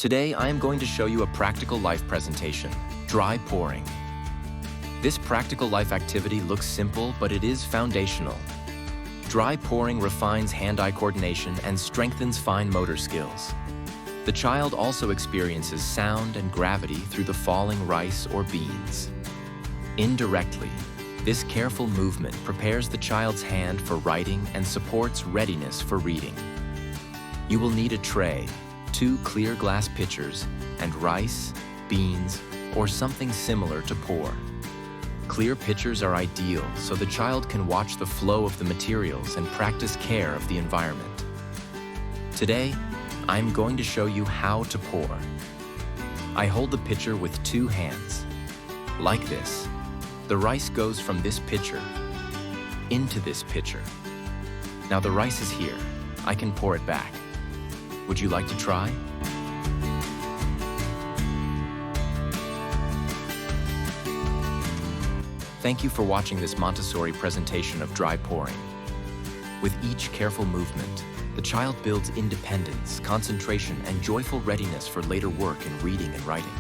Today, I am going to show you a practical life presentation, dry pouring. This practical life activity looks simple, but it is foundational. Dry pouring refines hand-eye coordination and strengthens fine motor skills. The child also experiences sound and gravity through the falling rice or beans. Indirectly, this careful movement prepares the child's hand for writing and supports readiness for reading. You will need a tray, 2 clear glass pitchers, and rice, beans, or something similar to pour. Clear pitchers are ideal so the child can watch the flow of the materials and practice care of the environment. Today, I'm going to show you how to pour. I hold the pitcher with 2 hands. Like this. The rice goes from this pitcher into this pitcher. Now the rice is here. I can pour it back. Would you like to try? Thank you for watching this Montessori presentation of dry pouring. With each careful movement, the child builds independence, concentration, and joyful readiness for later work in reading and writing.